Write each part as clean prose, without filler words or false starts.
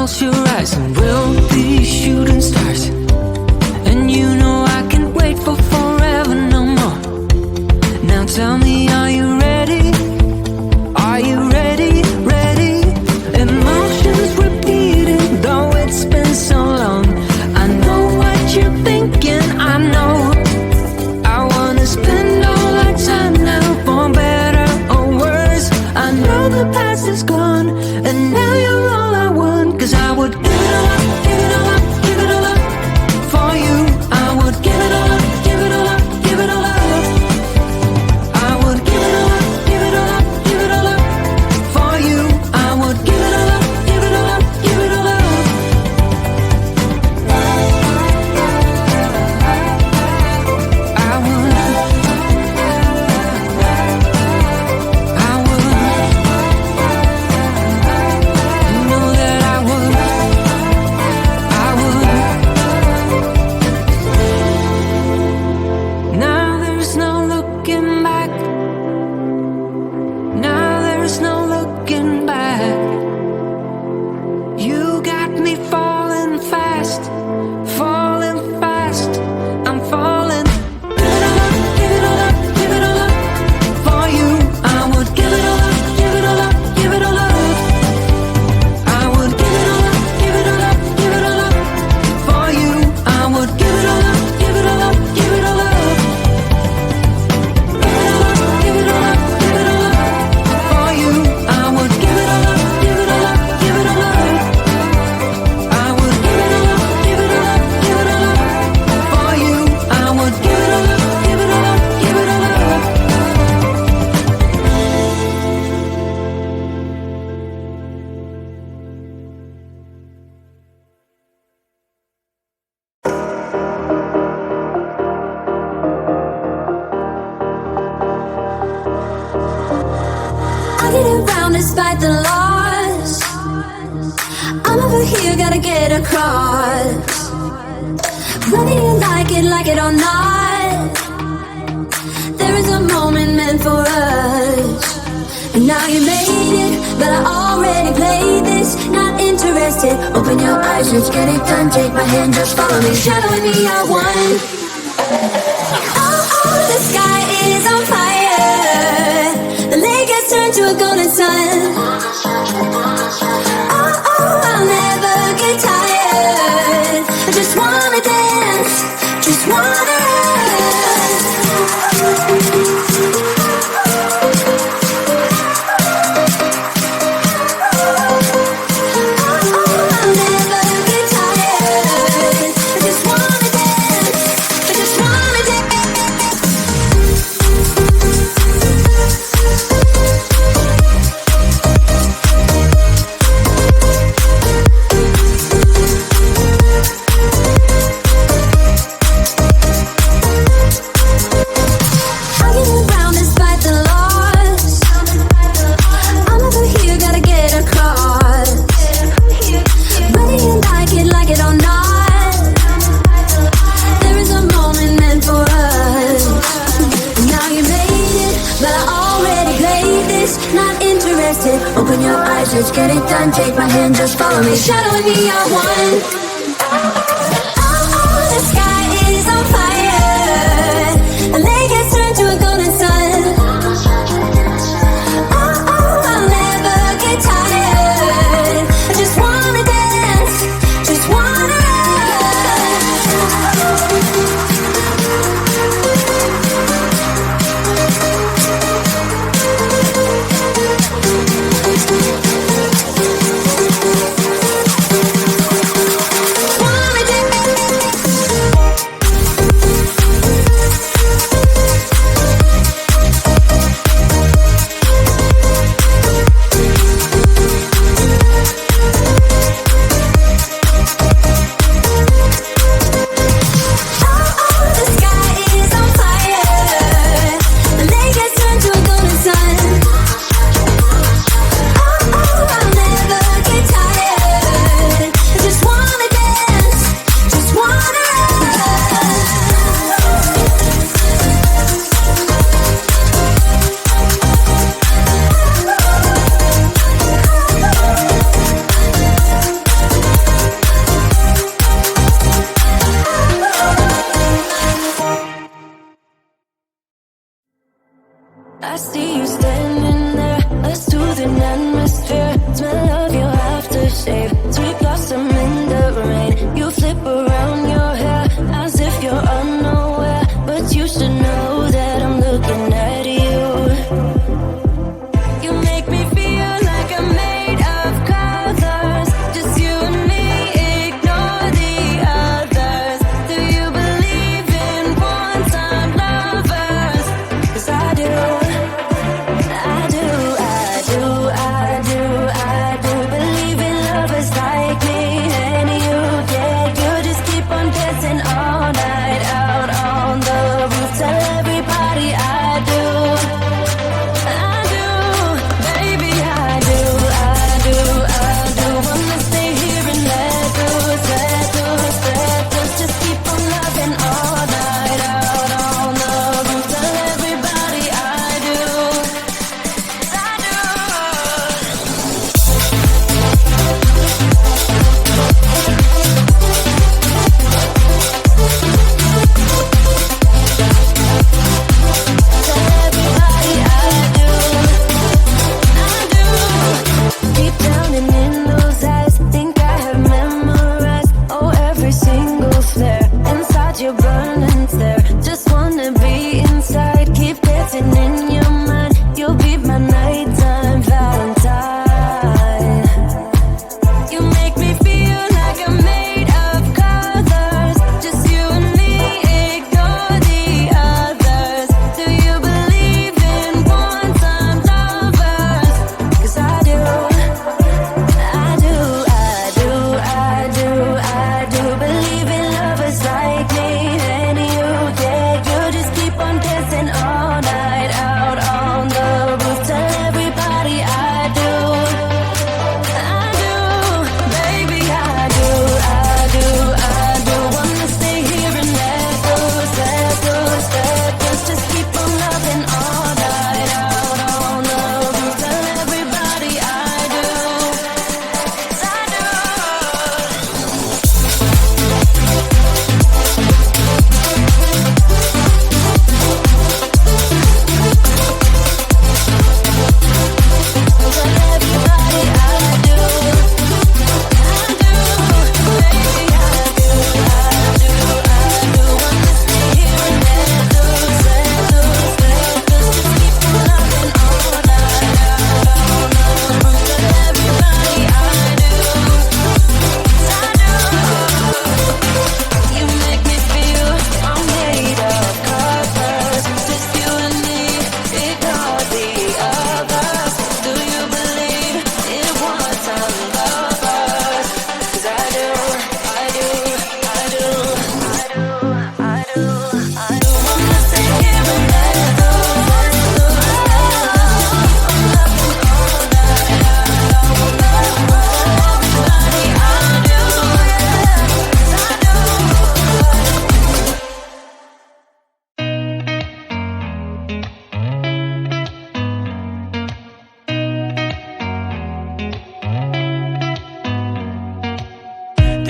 close your eyes and we'll be shooting stars. And you know I can't wait for forever no more. Now tell me, are you ready? Are you ready? Ready? Emotions repeating, though it's been so long. I know what you're thinking, I know. I wanna spend all our time now, for better or worse. I know the past is gone, and now you're all I want. 'Cause I would give it all up, give it all up, give it all up for you. I would give it all up, give it all up, give it all up. I would give it all up, give it all up, give it all up for you. I would give it all up, give it all up, give it all up. I would, you know that I would. Now there's no looking back. Now there's no looking back. You got me falling fast, falling fast. I'm falling. Give it all up, give it all up, give it all up for you. I would give it all up, give it all up, give it all up. I would give it all up, give it all up, give it all up for you. I would give it all up, give it all up, give it all up. Give it all up, give it all up, give it all up for you. I would give it all up, give it all up, give it all up. I would give it all up, give it all up, give it all up for you. I would give it all up, give it all up, give it all up. I get around despite the loss. I'm over here, gotta get across. Whether you like it or not, there is a moment meant for us. And now you made it, but I already played this. Not interested, open your eyes, let's get it done. Take my hand, just follow me, shadowing me, I won. Oh, the sky is on fire. The lake has turned to a golden sun. Oh, I'll never get tired. I just wanna dance, just wanna I'll never get tired. I just wanna dance, I just wanna dance. I get around despite the loss. I'm over here, gotta get across. Whether you like it or not, there is a moment meant for us. Now you made it, but I already played this. Not interested, open your eyes, let's get it done. Take my hand, just follow me, shadowing me, I won. Oh, the sky is on fire. The lake has turned to a golden sun. Oh, I'll never get tired. I just wanna dance, just wanna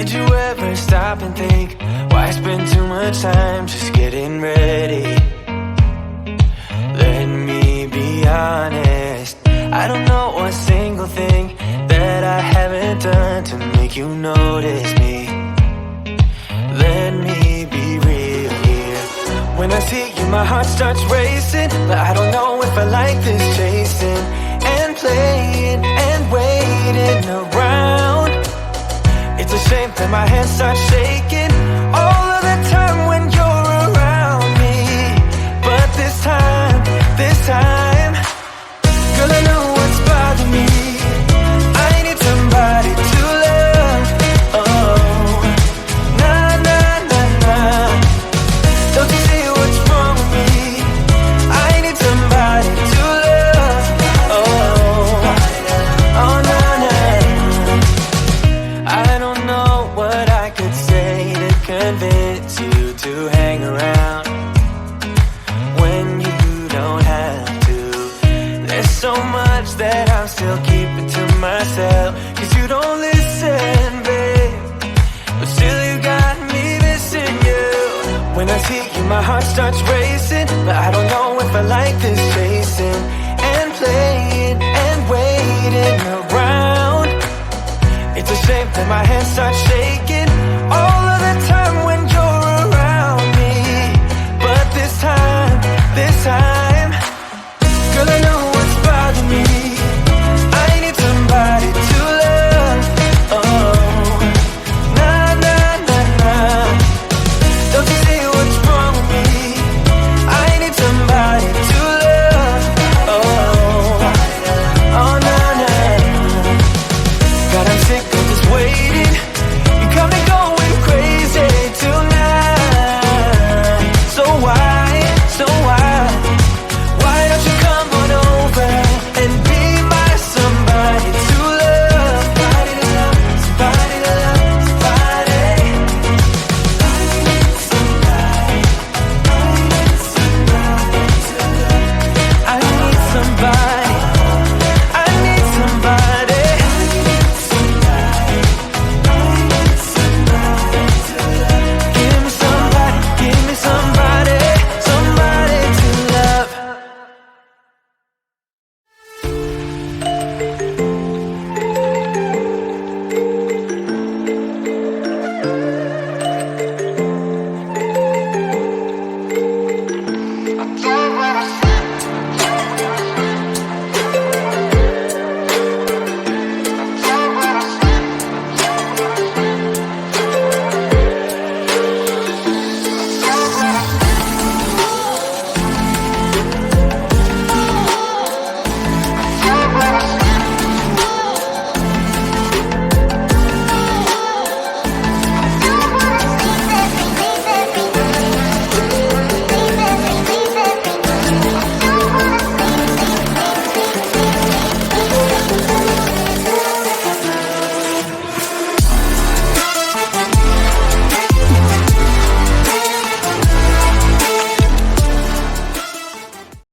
Did you ever stop and think, why spend too much time just getting ready? Let me be honest, I don't know a single thing that I haven't done to make you notice me. Let me be real here. When I see you, my heart starts racing, but I don't know if I like this chasing and playing and waiting around. It's a shame that my hands start shaking all of the time when you're around me. But this time, girl, I know what's bothering me. I need somebody to love. Oh, nah, nah, nah, nah. Don't you see what's wrong with me? I need somebody to love. Oh, oh, nah, nah. I don't know what I could say to convince you to hang around when you don't have to. There's so much that I'm still keeping to myself, 'cause you don't listen, babe. But still you got me missing you. When I see you, my heart starts racing, but I don't know if I like this chasing and playing and waiting around. It's a shame that my hands start shaking